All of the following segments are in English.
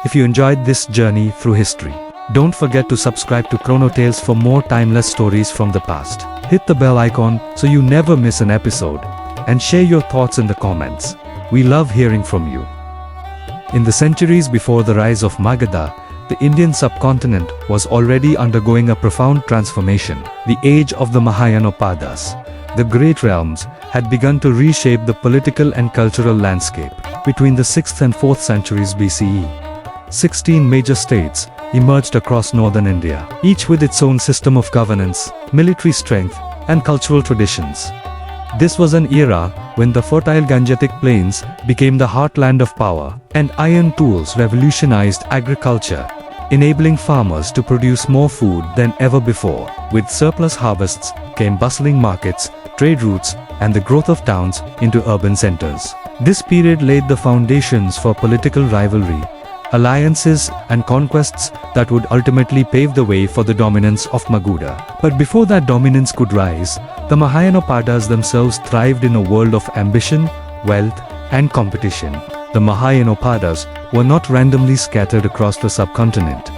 if you enjoyed this journey through history. Don't forget to subscribe to Chrono Tales for more timeless stories from the past. Hit the bell icon so you never miss an episode, and share your thoughts in the comments. We love hearing from you. In the centuries before the rise of Magadha, the Indian subcontinent was already undergoing a profound transformation. The age of the Mahajanapadas, the great realms, had begun to reshape the political and cultural landscape. Between the 6th and 4th centuries BCE, 16 major states emerged across northern India, each with its own system of governance, military strength, and cultural traditions. This was an era when the fertile Gangetic plains became the heartland of power, and iron tools revolutionized agriculture, enabling farmers to produce more food than ever before. With surplus harvests came bustling markets, trade routes, and the growth of towns into urban centers. This period laid the foundations for political rivalry, alliances, and conquests that would ultimately pave the way for the dominance of Magadha. But before that dominance could rise, the Mahajanapadas themselves thrived in a world of ambition, wealth, and competition. The Mahajanapadas were not randomly scattered across the subcontinent.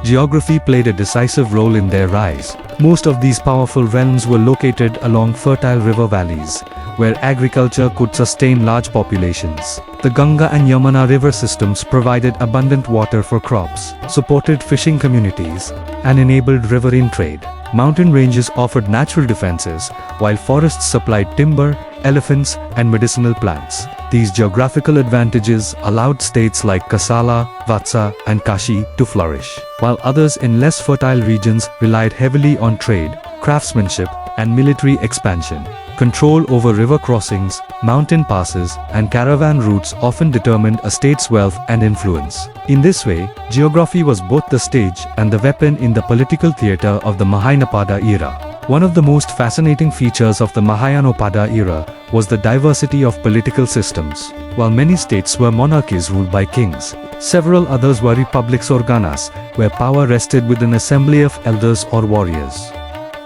Geography played a decisive role in their rise. Most of these powerful realms were located along fertile river valleys, where agriculture could sustain large populations. The Ganga and Yamuna river systems provided abundant water for crops, supported fishing communities, and enabled riverine trade. Mountain ranges offered natural defenses, while forests supplied timber, elephants, and medicinal plants. These geographical advantages allowed states like Kosala, Vatsa, and Kashi to flourish, while others in less fertile regions relied heavily on trade, craftsmanship, and military expansion. Control over river crossings, mountain passes, and caravan routes often determined a state's wealth and influence. In this way, geography was both the stage and the weapon in the political theater of the Mahajanapada era. One of the most fascinating features of the Mahajanapada era was the diversity of political systems. While many states were monarchies ruled by kings, several others were republics or ganas, where power rested with an assembly of elders or warriors.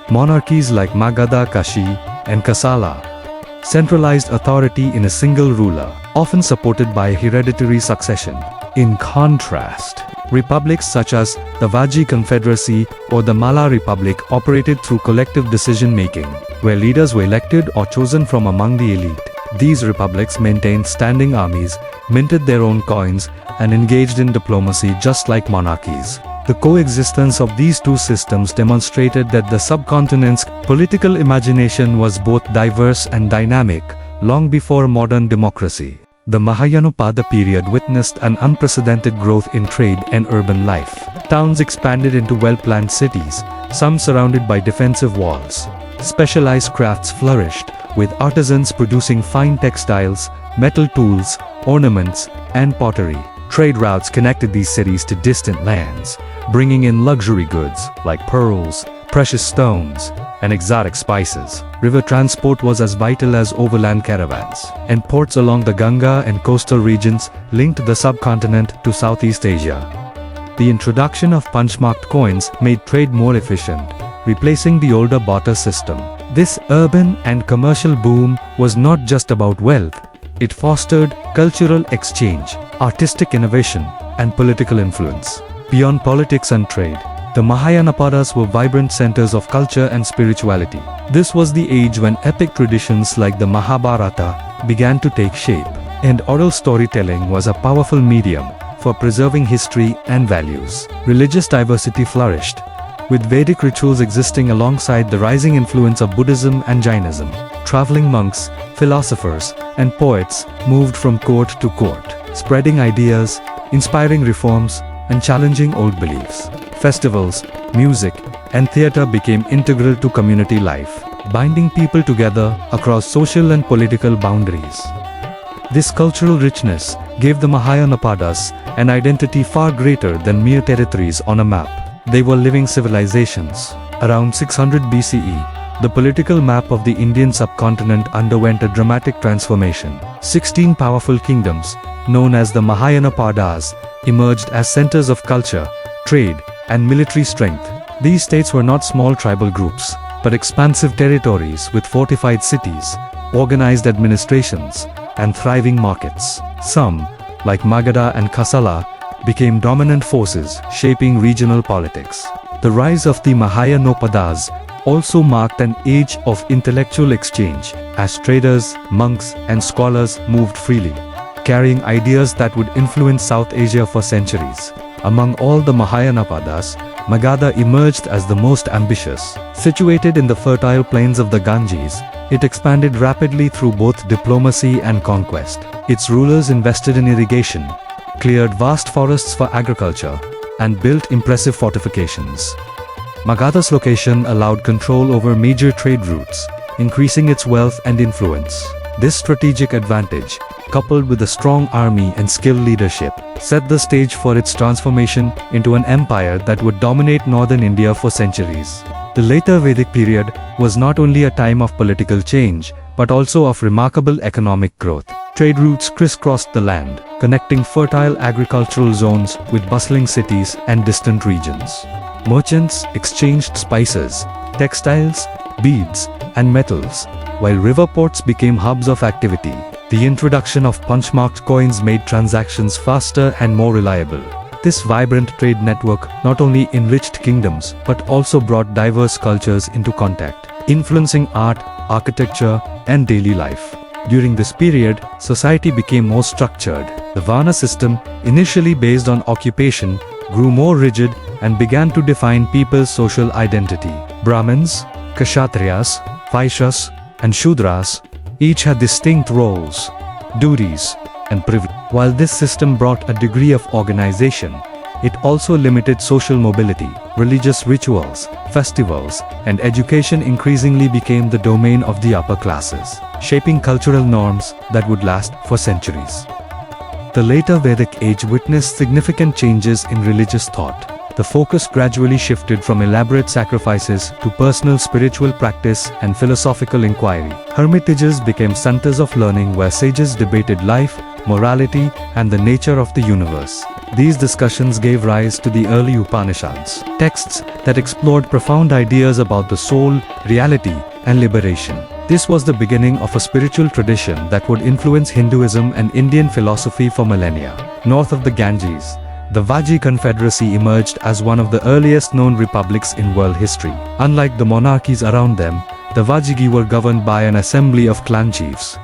Monarchies like Magadha, Kashi, and Kosala centralized authority in a single ruler, often supported by hereditary succession. In contrast, republics such as the Vaji Confederacy or the Mala Republic operated through collective decision-making, where leaders were elected or chosen from among the elite. These republics maintained standing armies, minted their own coins, and engaged in diplomacy just like monarchies. The coexistence of these two systems demonstrated that the subcontinent's political imagination was both diverse and dynamic, long before modern democracy. The Mahajanapada period witnessed an unprecedented growth in trade and urban life. Towns expanded into well-planned cities, some surrounded by defensive walls. Specialized crafts flourished, with artisans producing fine textiles, metal tools, ornaments, and pottery. Trade routes connected these cities to distant lands, bringing in luxury goods like pearls, precious stones, and exotic spices. River transport was as vital as overland caravans, and ports along the Ganga and coastal regions linked the subcontinent to Southeast Asia. The introduction of punch-marked coins made trade more efficient, replacing the older barter system. This urban and commercial boom was not just about wealth. It fostered cultural exchange, artistic innovation, and political influence. Beyond politics and trade, the Mahajanapadas were vibrant centers of culture and spirituality. This was the age when epic traditions like the Mahabharata began to take shape, and oral storytelling was a powerful medium for preserving history and values. Religious diversity flourished, with Vedic rituals existing alongside the rising influence of Buddhism and Jainism. Traveling monks, philosophers, and poets moved from court to court, spreading ideas, inspiring reforms, and challenging old beliefs. Festivals, music, and theater became integral to community life, binding people together across social and political boundaries. This cultural richness gave the Mahajanapadas an identity far greater than mere territories on a map. They were living civilizations. Around 600 BCE, the political map of the Indian subcontinent underwent a dramatic transformation. 16 powerful kingdoms, known as the Mahajanapadas, emerged as centers of culture, trade, and military strength. These states were not small tribal groups, but expansive territories with fortified cities, organized administrations, and thriving markets. Some, like Magadha and Kosala, became dominant forces, shaping regional politics. The rise of the Mahajanapadas also marked an age of intellectual exchange, as traders, monks, and scholars moved freely, carrying ideas that would influence South Asia for centuries. Among all the Mahajanapadas, Magadha emerged as the most ambitious. Situated in the fertile plains of the Ganges, it expanded rapidly through both diplomacy and conquest. Its rulers invested in irrigation, cleared vast forests for agriculture, and built impressive fortifications. Magadha's location allowed control over major trade routes, increasing its wealth and influence. This strategic advantage, coupled with a strong army and skilled leadership, set the stage for its transformation into an empire that would dominate northern India for centuries. The later Vedic period was not only a time of political change, but also of remarkable economic growth. Trade routes crisscrossed the land, connecting fertile agricultural zones with bustling cities and distant regions. Merchants exchanged spices, textiles, beads, and metals, while river ports became hubs of activity. The introduction of punch-marked coins made transactions faster and more reliable. This vibrant trade network not only enriched kingdoms but also brought diverse cultures into contact, influencing art, architecture, and daily life. During this period, society became more structured. The Varna system, initially based on occupation, grew more rigid and began to define people's social identity. Brahmins, Kshatriyas, Vaishyas, and Shudras each had distinct roles, duties, and privileges. While this system brought a degree of organization, it also limited social mobility. Religious rituals, festivals, and education increasingly became the domain of the upper classes, shaping cultural norms that would last for centuries. The later Vedic age witnessed significant changes in religious thought. The focus gradually shifted from elaborate sacrifices to personal spiritual practice and philosophical inquiry. Hermitages became centers of learning where sages debated life, morality, and the nature of the universe. These discussions gave rise to the early Upanishads, texts that explored profound ideas about the soul, reality, and liberation. This was the beginning of a spiritual tradition that would influence Hinduism and Indian philosophy for millennia. North of the Ganges, the Vajji Confederacy emerged as one of the earliest known republics in world history. Unlike the monarchies around them, the Vajji were governed by an assembly of clan chiefs,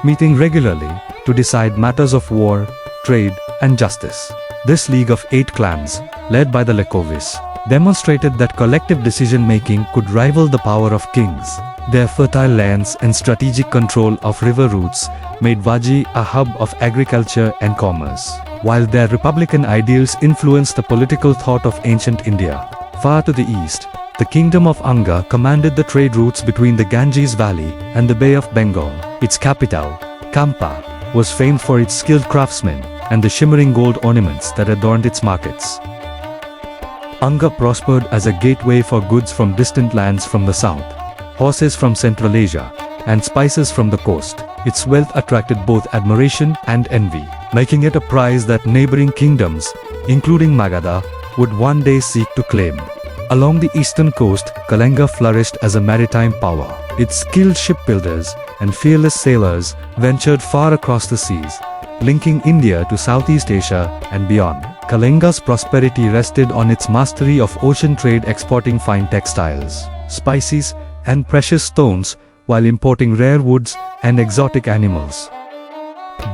meeting regularly to decide matters of war, trade, and justice. This league of 8 clans, led by the Lekovis, demonstrated that collective decision-making could rival the power of kings. Their fertile lands and strategic control of river routes made Vajji a hub of agriculture and commerce. While their republican ideals influenced the political thought of ancient India, far to the east, the kingdom of Anga commanded the trade routes between the Ganges Valley and the Bay of Bengal. Its capital, Kampa, was famed for its skilled craftsmen and the shimmering gold ornaments that adorned its markets. Anga prospered as a gateway for goods from distant lands from the south, horses from Central Asia, and spices from the coast. Its wealth attracted both admiration and envy, making it a prize that neighboring kingdoms, including Magadha, would one day seek to claim. Along the eastern coast, Kalinga flourished as a maritime power. Its skilled shipbuilders and fearless sailors ventured far across the seas, linking India to Southeast Asia and beyond. Kalinga's prosperity rested on its mastery of ocean trade, exporting fine textiles, spices, and precious stones, while importing rare woods and exotic animals.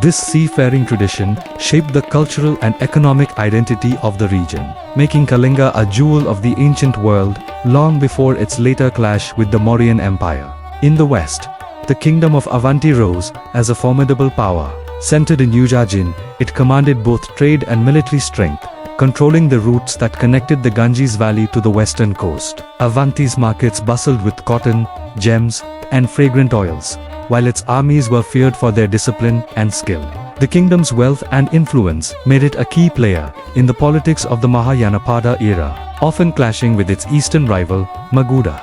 This seafaring tradition shaped the cultural and economic identity of the region, making Kalinga a jewel of the ancient world long before its later clash with the Mauryan Empire. In the west, the kingdom of Avanti rose as a formidable power. Centered in Ujjain, it commanded both trade and military strength, controlling the routes that connected the Ganges Valley to the western coast. Avanti's markets bustled with cotton, gems, and fragrant oils, while its armies were feared for their discipline and skill. The kingdom's wealth and influence made it a key player in the politics of the Mahajanapada era, often clashing with its eastern rival, Magadha.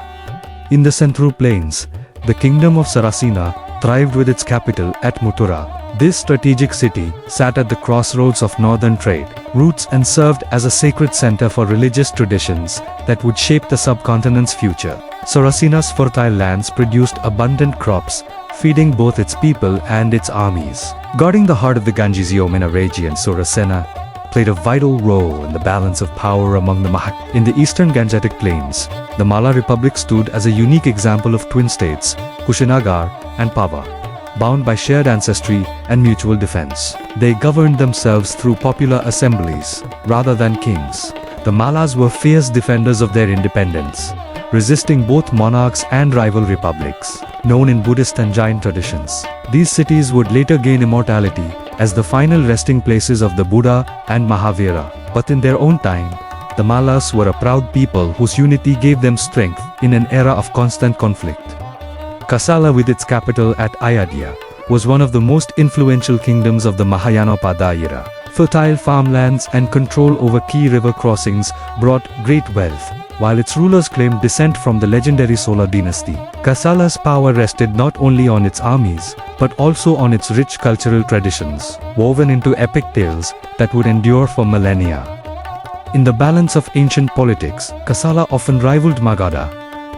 In the Central Plains, the kingdom of Sarasena thrived with its capital at Mathura. This strategic city sat at the crossroads of northern trade routes and served as a sacred center for religious traditions that would shape the subcontinent's future. Sarasena's fertile lands produced abundant crops, feeding both its people and its armies. Guarding the heart of the Ganges Yamuna region, Surasena played a vital role in the balance of power among the In the eastern Gangetic Plains, the Mala Republic stood as a unique example of twin states, Kushinagar and Pava, bound by shared ancestry and mutual defense. They governed themselves through popular assemblies, rather than kings. The Malas were fierce defenders of their independence, resisting both monarchs and rival republics, known in Buddhist and Jain traditions. These cities would later gain immortality as the final resting places of the Buddha and Mahavira. But in their own time, the Malas were a proud people whose unity gave them strength in an era of constant conflict. Kosala, with its capital at Ayodhya, was one of the most influential kingdoms of the Mahajanapadas era. Fertile farmlands and control over key river crossings brought great wealth, while its rulers claimed descent from the legendary Solar dynasty. Kosala's power rested not only on its armies, but also on its rich cultural traditions, woven into epic tales that would endure for millennia. In the balance of ancient politics, Kosala often rivaled Magadha,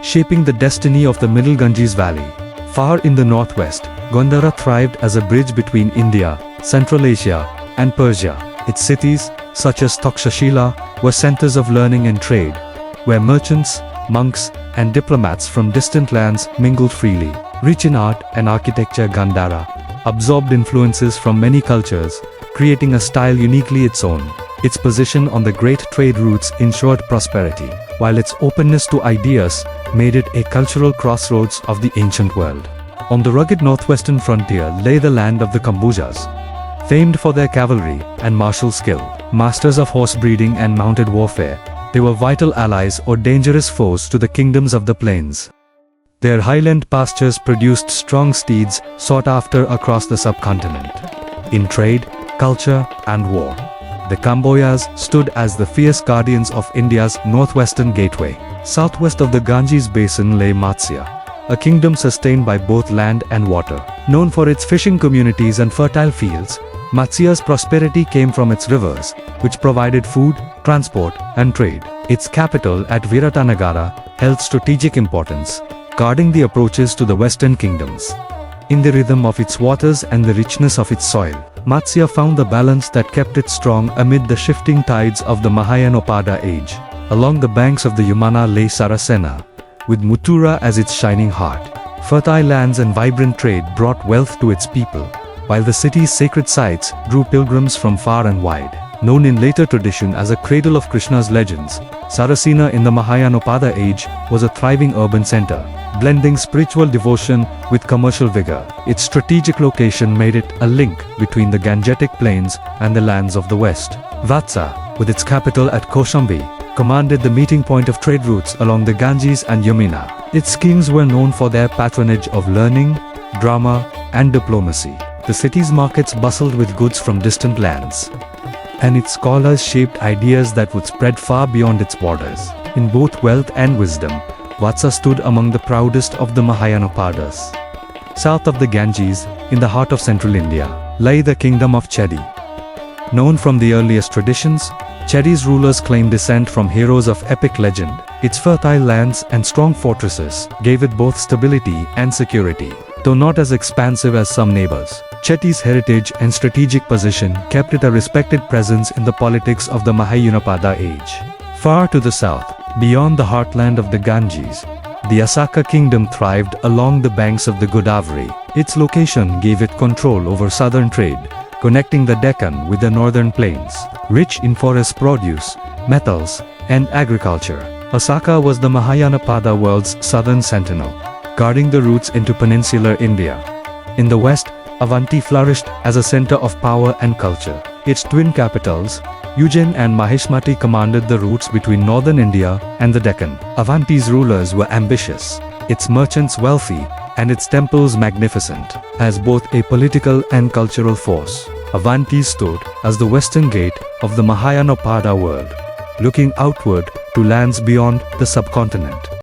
shaping the destiny of the Middle Ganges Valley. Far in the northwest, Gandhara thrived as a bridge between India, Central Asia, and Persia. Its cities, such as Takshashila, were centers of learning and trade, where merchants, monks, and diplomats from distant lands mingled freely. Rich in art and architecture, Gandhara absorbed influences from many cultures, creating a style uniquely its own. Its position on the great trade routes ensured prosperity, while its openness to ideas made it a cultural crossroads of the ancient world. On the rugged northwestern frontier lay the land of the Kambojas, famed for their cavalry and martial skill. Masters of horse breeding and mounted warfare, they were vital allies or dangerous foes to the kingdoms of the plains. Their highland pastures produced strong steeds sought after across the subcontinent. In trade, culture, and war, the Kambojas stood as the fierce guardians of India's northwestern gateway. Southwest of the Ganges basin lay Matsya, a kingdom sustained by both land and water. Known for its fishing communities and fertile fields, Matsya's prosperity came from its rivers, which provided food, transport, and trade. Its capital at Viratanagara held strategic importance, guarding the approaches to the western kingdoms. In the rhythm of its waters and the richness of its soil, Matsya found the balance that kept it strong amid the shifting tides of the Mahajanapada age. Along the banks of the Yamuna lay Sarasena, with Mutura as its shining heart. Fertile lands and vibrant trade brought wealth to its people, while the city's sacred sites drew pilgrims from far and wide. Known in later tradition as a cradle of Krishna's legends, Sarasena in the Mahajanapada age was a thriving urban center, blending spiritual devotion with commercial vigor. Its strategic location made it a link between the Gangetic Plains and the lands of the west. Vatsa, with its capital at Kaushambi, commanded the meeting point of trade routes along the Ganges and Yamuna. Its kings were known for their patronage of learning, drama, and diplomacy. The city's markets bustled with goods from distant lands, and its scholars shaped ideas that would spread far beyond its borders. In both wealth and wisdom, Vatsa stood among the proudest of the Mahajanapadas. South of the Ganges, in the heart of central India, lay the kingdom of Chedi. Known from the earliest traditions, Chedi's rulers claimed descent from heroes of epic legend. Its fertile lands and strong fortresses gave it both stability and security. Though not as expansive as some neighbors, Chedi's heritage and strategic position kept it a respected presence in the politics of the Mahajanapada age. Far to the south, beyond the heartland of the Ganges, the Asaka kingdom thrived along the banks of the Godavari. Its location gave it control over southern trade, connecting the Deccan with the northern plains. Rich in forest produce, metals, and agriculture, Asaka was the Mahajanapada world's southern sentinel, guarding the routes into peninsular India. In the west, Avanti flourished as a center of power and culture. Its twin capitals, Ujjain and Maheshmati, commanded the routes between northern India and the Deccan. Avanti's rulers were ambitious, its merchants wealthy, and its temples magnificent. As both a political and cultural force, Avanti stood as the western gate of the Mahajanapada world, looking outward to lands beyond the subcontinent.